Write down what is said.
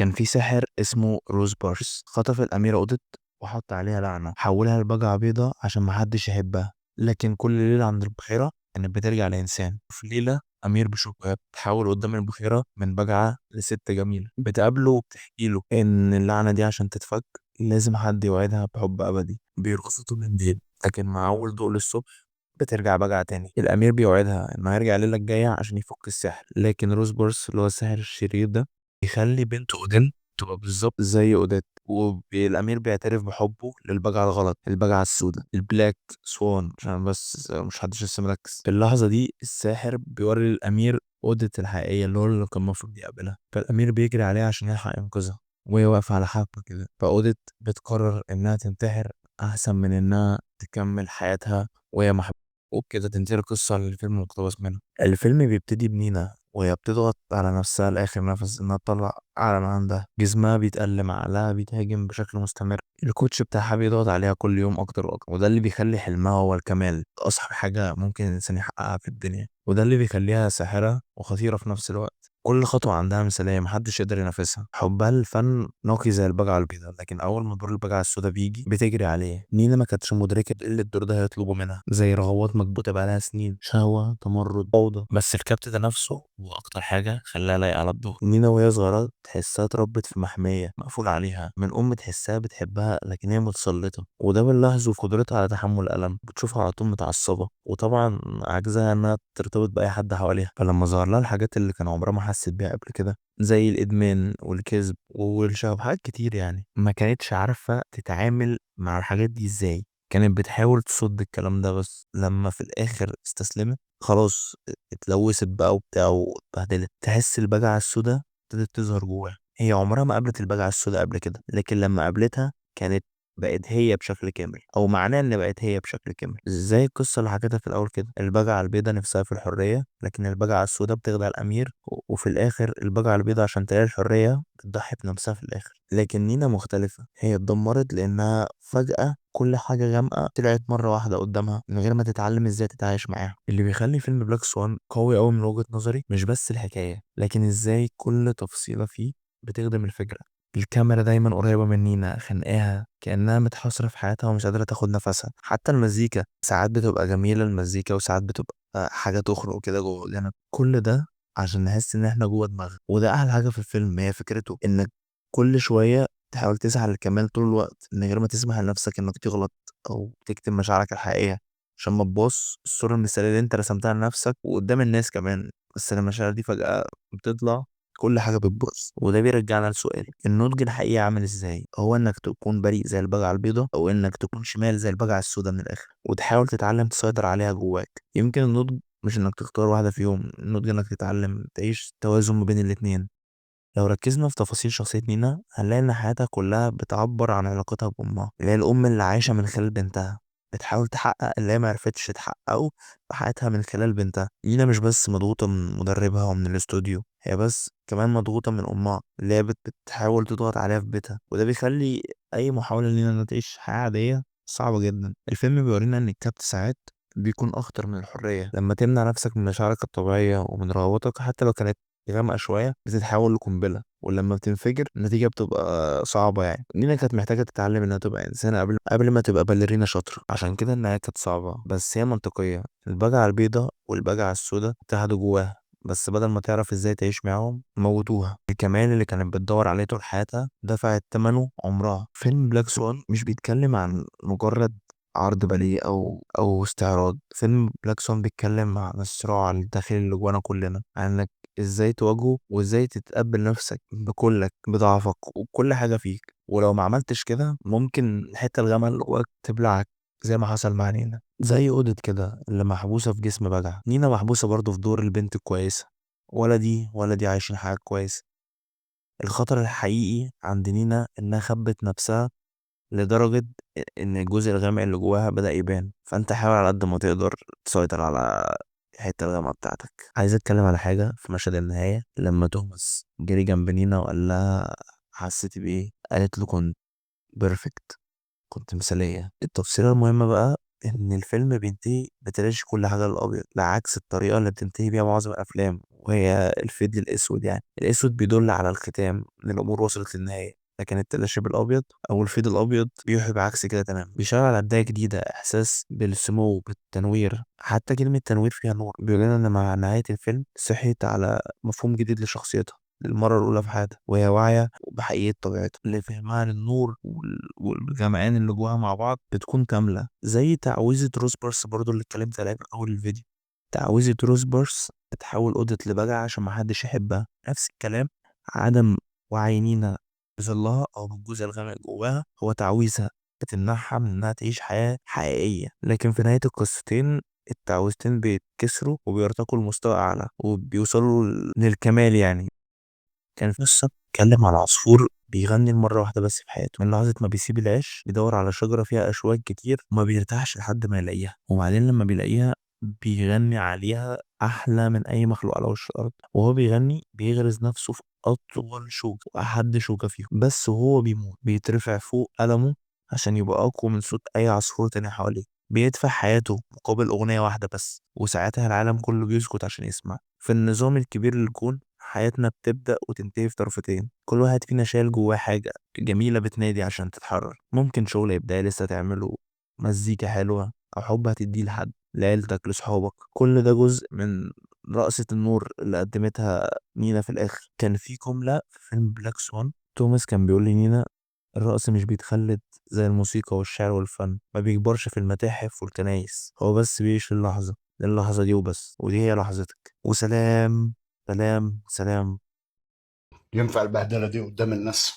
كان في ساحر اسمه روز بارس خطف الأميرة أوديت وحط عليها لعنة، حولها لبقعة بيضة عشان محدش يحبها. لكن كل ليلة عند البحيرة كانت بترجع لإنسان. في ليلة أمير بشوكها بتحول قدام البحيرة من بقعة لست جميلة، بتقابله وبتحكي له إن اللعنة دي عشان تتفك لازم حد يوعدها بحب أبدي. بيرقصوا طول الليل، لكن مع أول ضوء للصبح بترجع بقى تاني. الأمير بيوعدها إنه هيرجع الليلة الجاية عشان يفك السحر، لكن روز بورس اللي هو الساحر الشرير ده يخلي بنته أودين تبقى بالظبط زي أوديت. والأمير بيعترف بحبه للبجعة الغلط، البجعة السوداء، البلاك سوان، عشان بس مش حدش لسه مركز. في اللحظة دي الساحر بيوري الأمير أوديت الحقيقية اللي كان المفروض يقابلها. فالأمير بيجري عليها عشان يلحق ينقذها، وهي واقفة على حافة كده. فأوديت بتقرر إنها تنتحر أحسن من إنها تكمل حياتها وهي محبوبة. وبكده تنتهي القصة اللي الفيلم مقتبس منها. الفيلم بيبتدي بنينا وهي بتضغط على نفسها لآخر نفس إنها تطلع أعلى ما عندها. جسمها بيتألم، عقلها بيتهاجم بشكل مستمر. الكوتش بتاعها بيضغط عليها كل يوم أكتر وأكتر، وده اللي بيخلي حلمها هو الكمال، أصعب حاجة ممكن الإنسان يحققها في الدنيا. وده اللي بيخليها ساحرة وخطيرة في نفس الوقت. كل خطوة عندها مثالية، محدش يقدر ينافسها. حبها للفن نقي زي البجعة البيضاء، لكن أول ما دور البجعة السوداء بيجي بتجري عليه. نينا ما كانتش مدركة إيه اللي الدور ده هيطلبه منها، زي رغبات مكبوتة بقالها سنين، شهوة، تمرد، فوضى. بس الكبت ده نفسه هو أكتر حاجة خلاها لايقة على الدور. نينا وهي صغيرة تحسها اتربت في محمية مقفول عليها من أم تحسها بتحبها لكن هي متسلطة، وده بنلاحظه في قدرتها على تحمل الألم. بتشوفها على طول متعصبة، وطبعا عجزها إنها ترتبط بأي حد حواليها. فلما ظهر لها الحاجات اللي كان عمرها ما حست بيها قبل كده، زي الإدمان والكذب والشغب، حاجات كتير يعني، ما كانتش عارفة تتعامل مع الحاجات دي ازاي. كانت بتحاول تصد الكلام ده، بس لما في الآخر استسلمت خلاص اتلوثت بقى وبتاع واتبهدلت. تحس البجعة السوداء ابتدت تظهر جواها. هي عمرها ما قابلت البجعة السوداء قبل كده، لكن لما قابلتها كانت بقت هي بشكل كامل، او معناه ان بقت هي بشكل كامل. زي القصه اللي حكيتها في الاول كده، البجعه البيضاء نفسها في الحريه، لكن البجعه السوداء بتخدع الامير، وفي الاخر البجعه البيضاء عشان تلاقي الحريه بتضحي بنفسها في الاخر. لكن نينا مختلفه، هي اتدمرت لانها فجاه كل حاجه غامقه طلعت مره واحده قدامها من غير ما تتعلم ازاي تتعايش معاها. اللي بيخلي فيلم بلاك سوان قوي قوي من وجهه نظري مش بس الحكايه، لكن ازاي كل تفصيله فيه بتخدم الفكره. الكاميرا دايما قريبة من نينا، خانقاها كأنها متحاصرة في حياتها ومش قادرة تاخد نفسها. حتى المزيكا ساعات بتبقى جميلة المزيكا، وساعات بتبقى حاجة تخرق كده جوه ودانا. كل ده عشان نحس ان احنا جوه دماغها. وده احلى حاجة في الفيلم، هي فكرته انك كل شوية تحاول تسعى للكمال طول الوقت من غير ما تسمح لنفسك انك تغلط او تكتم مشاعرك الحقيقية، عشان ما تبص الصورة المثالية اللي انت رسمتها لنفسك وقدام الناس كمان. بس لما المشاعر دي فجأة بتطلع كل حاجة بتبوظ. وده بيرجعنا لسؤال، النضج الحقيقي عامل ازاي؟ هو انك تكون بريء زي البقعة البيضاء، او انك تكون شمال زي البقعة السوداء من الاخر، وتحاول تتعلم تسيطر عليها جواك. يمكن النضج مش انك تختار واحدة فيهم، النضج انك تتعلم تعيش توازن ما بين الاتنين. لو ركزنا في تفاصيل شخصية نينا هنلاقي إن حياتها كلها بتعبر عن علاقتها بأمها، اللي هي الأم اللي عايشة من خلال بنتها، بتحاول تحقق اللي هي معرفتش تحققه في حياتها من خلال بنتها. نينا مش بس مضغوطة من مدربها ومن الاستوديو، هي بس كمان مضغوطة من أمها اللي هي بتحاول تضغط عليها في بيتها. وده بيخلي أي محاولة لينا إنها تعيش حياة عادية صعبة جدا. الفيلم بيورينا إن الكبت ساعات بيكون أخطر من الحرية. لما تمنع نفسك من مشاعرك الطبيعية ومن رغباتك حتى لو كانت غامقة شوية بتتحول لقنبلة، ولما بتنفجر النتيجة بتبقى صعبة. يعني نينا كانت محتاجة تتعلم إنها تبقى إنسانة قبل ما تبقى باليرينا شاطرة، عشان كده النهاية كانت صعبة بس هي منطقية. البجعة البيضاء والبجعة السوداء اتحدوا جواها، بس بدل ما تعرف ازاي تعيش معاهم موتوها. الكمال اللي كانت بتدور عليه طول حياتها دفعت ثمنه عمرها. فيلم بلاك سوان مش بيتكلم عن مجرد عرض باليه او استعراض. فيلم بلاك سوان بيتكلم عن الصراع الداخلي اللي جوانا كلنا، عن انك ازاي تواجهه وازاي تتقبل نفسك بكلك بضعفك وكل حاجه فيك. ولو ما عملتش كده ممكن الحته الغامقه اللي جواك تبلعك، زي ما حصل مع نينا. زي أوديت كده اللي محبوسة في جسم بجعة، نينا محبوسة برضه في دور البنت الكويسة. ولا دي عايشين حياة كويسة. الخطر الحقيقي عند نينا إنها خبت نفسها لدرجة إن الجزء الغامق اللي جواها بدأ يبان. فأنت حاول على قد ما تقدر تسيطر على الحتة الغامقة بتاعتك. عايز أتكلم على حاجة في مشهد النهاية لما توماس جري جنب نينا وقال لها حسيتي بإيه؟ قالت له كنت بيرفكت، كنت مثالية. التفصيلة المهمة بقى ان الفيلم بينتهي بتلاقيش كل حاجه الابيض، لا عكس الطريقه اللي بتنتهي بيها معظم الافلام، وهي الفيديو الاسود. يعني الاسود بيدل على الختام ان الامور وصلت للنهايه، لكن التلاشي بالابيض او الفيد الابيض بيوحي بعكس كده تمام، بيشاور على بدايه جديده، احساس بالسمو بالتنوير. حتى كلمه تنوير فيها نور، بيقول لنا ان مع نهايه الفيلم صحيت على مفهوم جديد لشخصيتها للمرة الأولى في حياتها، وهي واعية بحقيقة طبيعتها اللي فهمها للنور والجمعان اللي جواها مع بعض بتكون كاملة. زي تعويذة روزبرس برضو اللي اتكلمت عليها في أول الفيديو. تعويذة روزبرس بتحول أوضة لبجعة عشان محدش يحبها، نفس الكلام. عدم وعي نينا بظلها أو بالجزء الغامق جواها هو تعويذة بتمنعها من إنها تعيش حياة حقيقية. لكن في نهاية القصتين التعويذتين بيتكسروا وبيرتقوا لمستوى أعلى وبيوصلوا للكمال. يعني كان في قصة بتتكلم على عصفور بيغني مرة واحدة بس في حياته، من لحظة ما بيسيب العش بيدور على شجرة فيها أشواك كتير وما بيرتاحش لحد ما يلاقيها، وبعدين لما بيلاقيها بيغني عليها أحلى من أي مخلوق على وش الأرض. وهو بيغني بيغرز نفسه في أطول شوكة وأحد شوكة فيهم، بس وهو بيموت بيترفع فوق ألمه عشان يبقى أقوى من صوت أي عصفور تاني حواليه. بيدفع حياته مقابل أغنية واحدة بس، وساعتها العالم كله بيسكت عشان يسمع. في النظام الكبير للكون حياتنا بتبدأ وتنتهي في طرفتين، كل واحد فينا شايل جواه حاجة جميلة بتنادي عشان تتحرر. ممكن شغل إبداعي لسه تعمله، مزيكا حلوة، أو حب هتديه لحد، لعيلتك، لصحابك. كل ده جزء من رقصة النور اللي قدمتها نينا في الآخر. كان في جملة في فيلم بلاك سوان، توماس كان بيقول لنينا الرقص مش بيتخلد زي الموسيقى والشعر والفن، ما بيكبرش في المتاحف والكنايس، هو بس بيعيش اللحظة دي وبس، ودي هي لحظتك. وسلام. سلام سلام. ينفع البهدله دي قدام الناس؟